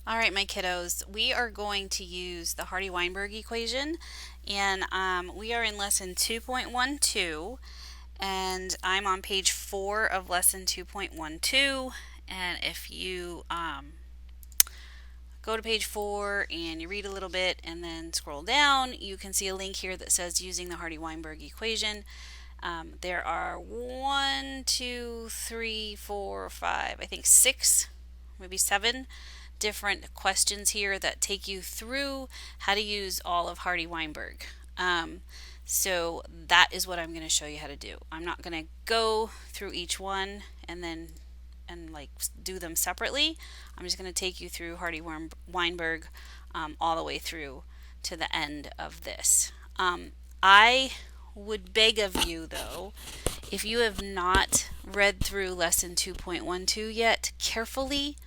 All right, my kiddos, we are going to use the Hardy-Weinberg equation, and we are in lesson 2.12, and I'm on page 4 of lesson 2.12. And if you go to page 4 and you read a little bit and then scroll down, you can see a link here that says using the Hardy-Weinberg equation. There are 1, 2, 3, 4, 5, I think 6, maybe 7 different questions here that take you through how to use all of Hardy-Weinberg. So that is what I'm going to show you how to do. I'm not going to go through each one and then like do them separately. I'm just going to take you through Hardy-Weinberg all the way through to the end of this. I would beg of you, though, if you have not read through lesson 2.12 yet carefully,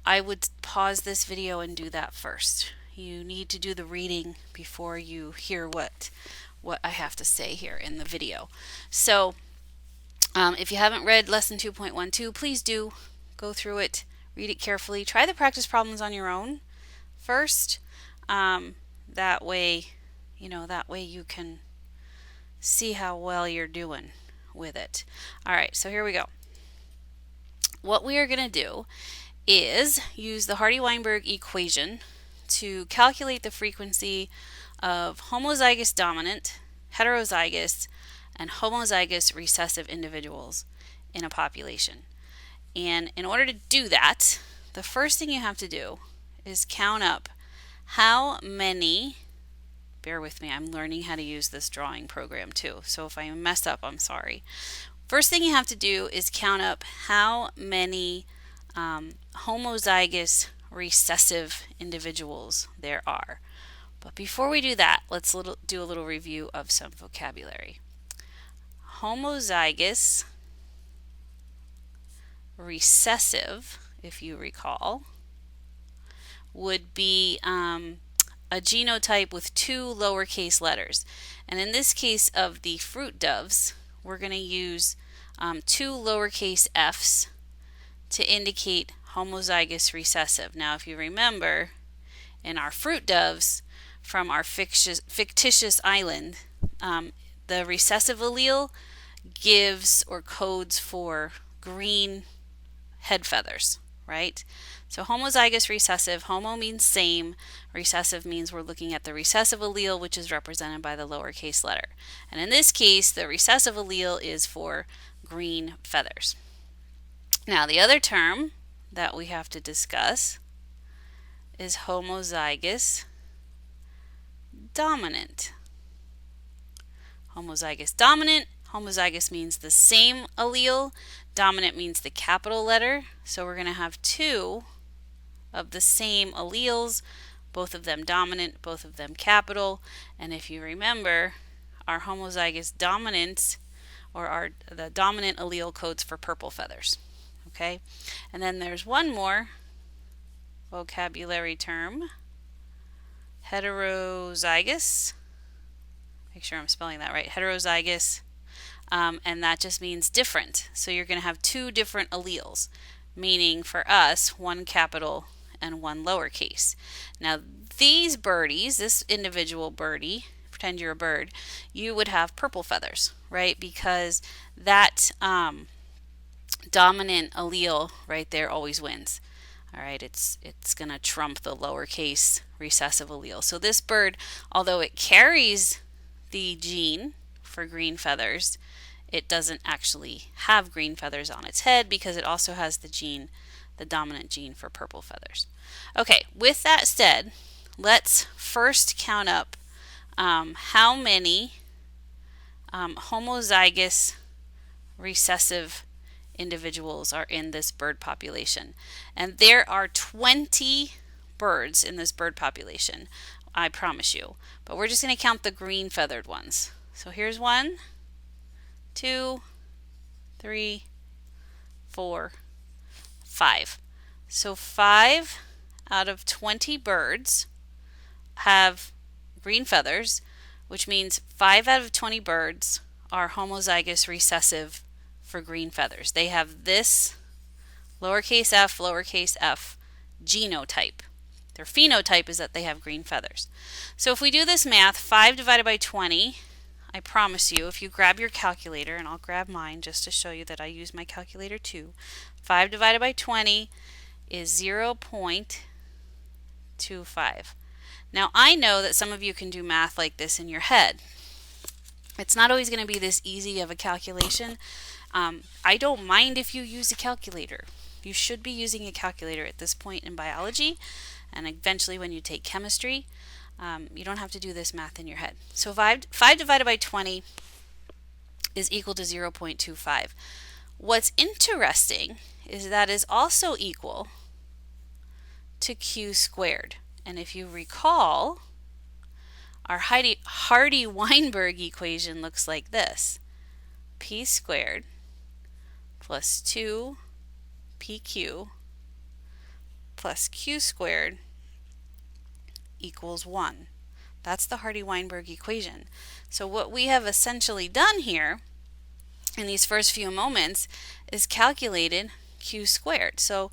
I would pause this video and do that first. You need to do the reading before you hear what I have to say here in the video. So if you haven't read lesson 2.12, please do go through it, read it carefully. Try the practice problems on your own first. That way you can see how well you're doing with it. All right, so here we go. What we are going to do is use the Hardy-Weinberg equation to calculate the frequency of homozygous dominant, heterozygous, and homozygous recessive individuals in a population. And in order to do that, the first thing you have to do is count up how many, bear with me, I'm learning how to use this drawing program too, so if I mess up, I'm sorry. First thing you have to do is count up how many homozygous recessive individuals there are. But before we do that, let's do a little review of some vocabulary. Homozygous recessive, if you recall, would be a genotype with 2 lowercase letters. And in this case of the fruit doves, we're going to use 2 lowercase f's to indicate homozygous recessive. Now, if you remember, in our fruit doves from our fictitious island, the recessive allele gives or codes for green head feathers, right? So homozygous recessive, homo means same, recessive means we're looking at the recessive allele, which is represented by the lowercase letter. And in this case, the recessive allele is for green feathers. Now, the other term that we have to discuss is homozygous dominant. Homozygous dominant. Homozygous means the same allele. Dominant means the capital letter. So we're going to have 2 of the same alleles, both of them dominant, both of them capital. And if you remember, our homozygous dominant, or the dominant allele codes for purple feathers. Okay, and then there's one more vocabulary term, heterozygous. Make sure I'm spelling that right. Heterozygous, and that just means different. So you're going to have 2 different alleles, meaning for us, 1 capital and 1 lowercase. Now these birdies, this individual birdie, pretend you're a bird, you would have purple feathers, right? Because that dominant allele right there always wins. All right, it's going to trump the lowercase recessive allele. So this bird, although it carries the gene for green feathers, it doesn't actually have green feathers on its head because it also has the gene, the dominant gene for purple feathers. Okay, with that said, let's first count up how many homozygous recessive individuals are in this bird population. And there are 20 birds in this bird population, I promise you. But we're just going to count the green feathered ones. So here's 1, 2, 3, 4, 5. So 5 out of 20 birds have green feathers, which means 5 out of 20 birds are homozygous recessive for green feathers. They have this lowercase f genotype. Their phenotype is that they have green feathers. So if we do this math, 5 divided by 20, I promise you, if you grab your calculator, and I'll grab mine just to show you that I use my calculator too, 5 divided by 20 is 0.25. Now I know that some of you can do math like this in your head. It's not always going to be this easy of a calculation. I don't mind if you use a calculator. You should be using a calculator at this point in biology, and eventually when you take chemistry. You don't have to do this math in your head. So 5 divided by 20 is equal to 0.25. What's interesting is that is also equal to q squared. And if you recall, our Hardy-Weinberg equation looks like this. P squared plus 2pq plus q squared equals 1. That's the Hardy-Weinberg equation. So what we have essentially done here in these first few moments is calculated q squared. So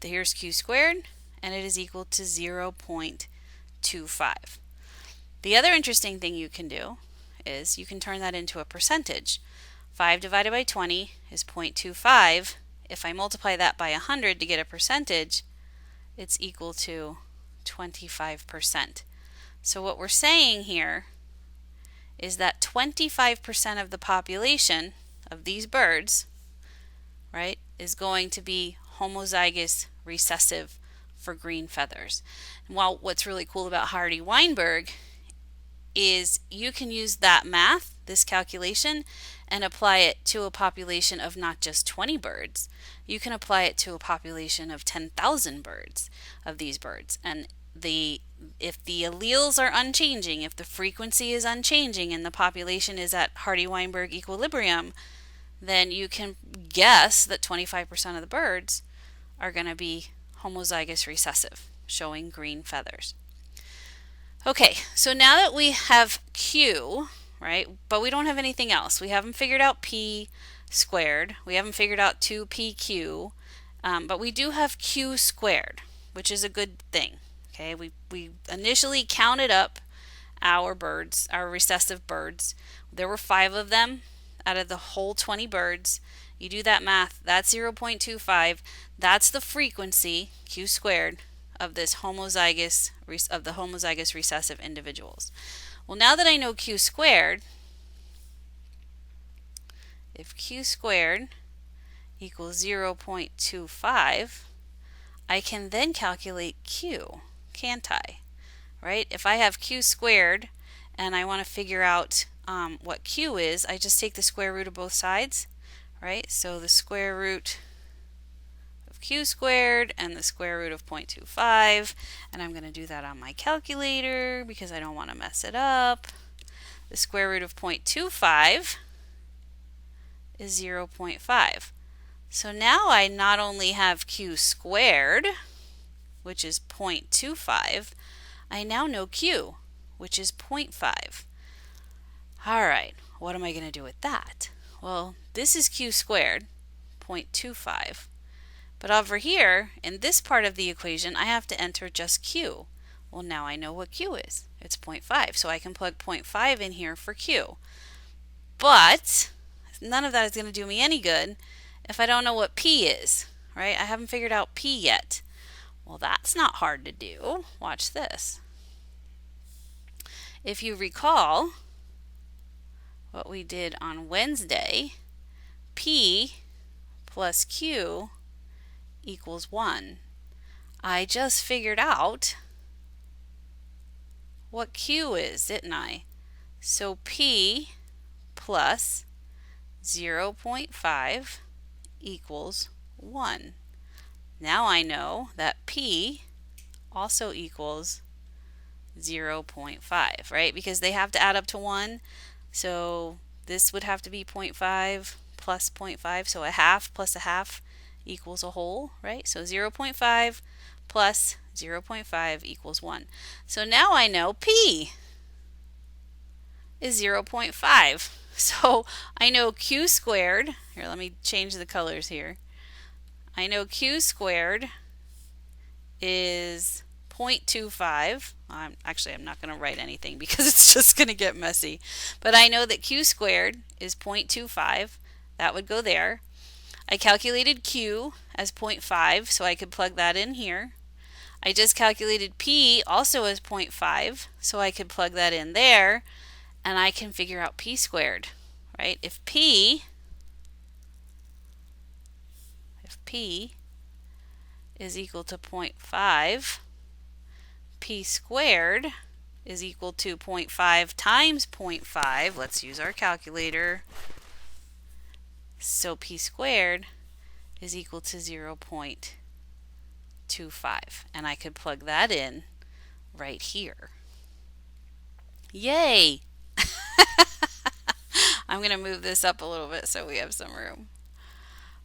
here's q squared, and it is equal to 0.25. The other interesting thing you can do is you can turn that into a percentage. 5 divided by 20 is 0.25. If I multiply that by 100 to get a percentage, it's equal to 25%. So what we're saying here is that 25% of the population of these birds, right, is going to be homozygous recessive for green feathers. And while what's really cool about Hardy-Weinberg is you can use that math, this calculation, and apply it to a population of not just 20 birds. You can apply it to a population of 10,000 birds of these birds. And if the alleles are unchanging, if the frequency is unchanging, and the population is at Hardy-Weinberg equilibrium, then you can guess that 25% of the birds are going to be homozygous recessive, showing green feathers. Okay, so now that we have Q, right, but we don't have anything else. We haven't figured out P squared. We haven't figured out 2PQ, but we do have Q squared, which is a good thing. Okay, we initially counted up our birds, our recessive birds. There were 5 of them out of the whole 20 birds. You do that math, that's 0.25. That's the frequency, Q squared, of this homozygous recessive individuals. Well, now that I know Q squared, if Q squared equals 0.25, I can then calculate Q, can't I? Right? If I have Q squared and I want to figure out what Q is, I just take the square root of both sides, right? So the square root of Q squared and the square root of 0.25, and I'm going to do that on my calculator because I don't want to mess it up. The square root of 0.25 is 0.5. So now I not only have Q squared, which is 0.25, I now know Q, which is 0.5. All right, what am I going to do with that? Well, this is Q squared, 0.25. But over here, in this part of the equation, I have to enter just Q. Well, now I know what Q is. It's 0.5, so I can plug 0.5 in here for Q. But none of that is going to do me any good if I don't know what P is, right? I haven't figured out P yet. Well, that's not hard to do. Watch this. If you recall what we did on Wednesday, P plus Q equals 1. I just figured out what Q is, didn't I? So P plus 0.5 equals 1. Now I know that P also equals 0.5, right? Because they have to add up to 1. So this would have to be 0.5 plus 0.5. So a half plus a half equals a whole, right? So 0.5 plus 0.5 equals 1. So now I know P is 0.5. So I know Q squared, here let me change the colors here. I know Q squared is 0.25. Actually, I'm not going to write anything because it's just going to get messy. But I know that q squared is 0.25. That would go there. I calculated q as 0.5, so I could plug that in here. I just calculated p also as 0.5, so I could plug that in there, and I can figure out p squared, right? If p is equal to 0.5, p squared is equal to 0.5 times 0.5. Let's use our calculator. So p squared is equal to 0.25. And I could plug that in right here. Yay! I'm going to move this up a little bit so we have some room.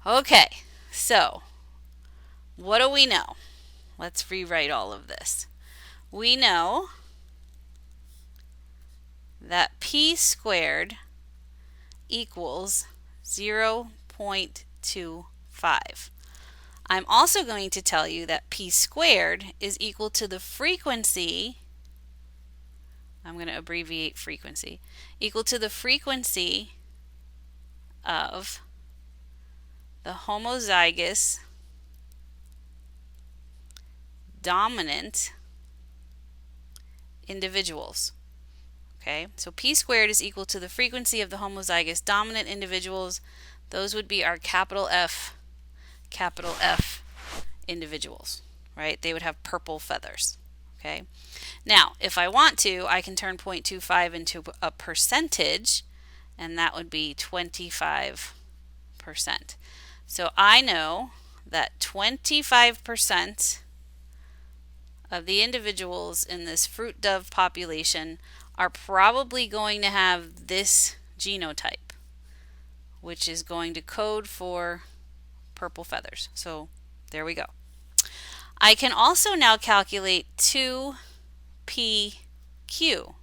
Okay, so what do we know? Let's rewrite all of this. We know that p squared equals 0.25. I'm also going to tell you that p squared is equal to the frequency, I'm going to abbreviate frequency, equal to the frequency of the homozygous dominant individuals. Okay, so p squared is equal to the frequency of the homozygous dominant individuals. Those would be our capital F individuals, right? They would have purple feathers. Okay, now if I want to, I can turn 0.25 into a percentage, and that would be 25%. So I know that 25% of the individuals in this fruit dove population are probably going to have this genotype, which is going to code for purple feathers. So there we go. I can also now calculate 2pq.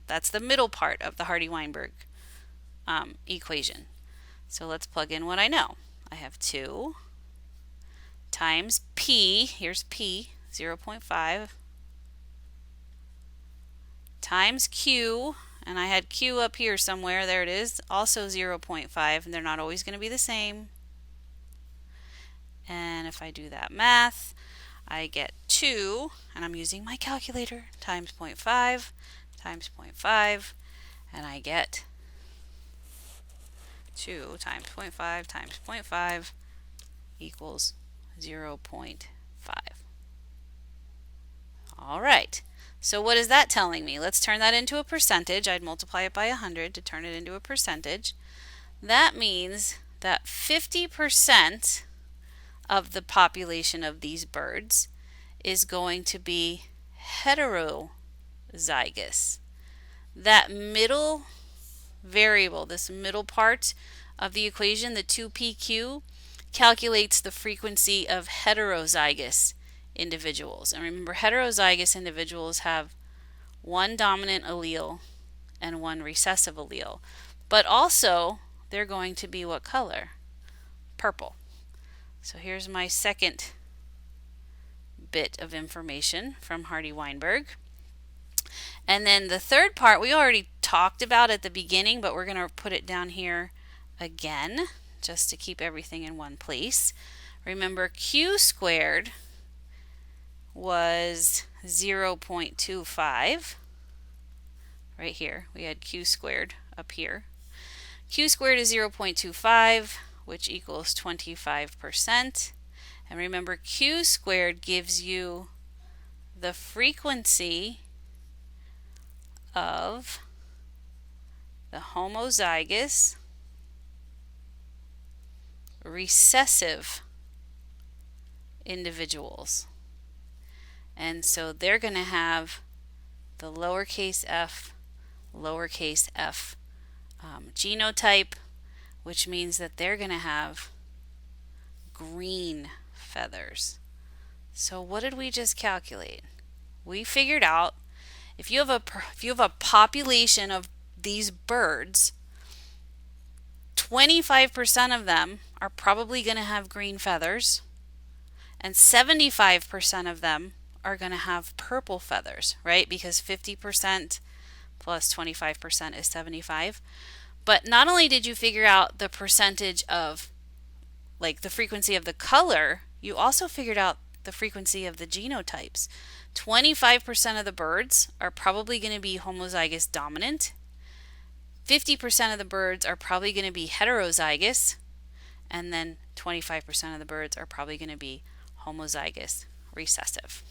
That's the middle part of the Hardy-Weinberg equation. So let's plug in what I know. I have 2 times p, here's p, 0.5, times q, and I had q up here somewhere, there it is, also 0.5, and they're not always going to be the same. And if I do that math, I get 2, and I'm using my calculator, times 0.5 times 0.5, and I get 2 times 0.5 times 0.5 equals 0.5. All right, so what is that telling me? Let's turn that into a percentage. I'd multiply it by 100 to turn it into a percentage. That means that 50% of the population of these birds is going to be heterozygous. That middle variable, this middle part of the equation, the 2pq, calculates the frequency of heterozygous individuals. And remember, heterozygous individuals have one dominant allele and one recessive allele. But also, they're going to be what color? Purple. So here's my second bit of information from Hardy-Weinberg. And then the third part we already talked about at the beginning, but we're going to put it down here again just to keep everything in one place. Remember, q squared was 0.25. Right here, we had q squared up here. Q squared is 0.25, which equals 25%. And remember, q squared gives you the frequency of the homozygous recessive individuals. And so they're going to have the lowercase f genotype, which means that they're going to have green feathers. So what did we just calculate? We figured out if you have a population of these birds, 25% of them are probably going to have green feathers, and 75% of them are going to have purple feathers, right? Because 50% plus 25% is 75. But not only did you figure out the percentage of like the frequency of the color, you also figured out the frequency of the genotypes. 25% of the birds are probably going to be homozygous dominant. 50% of the birds are probably going to be heterozygous. And then 25% of the birds are probably going to be homozygous recessive.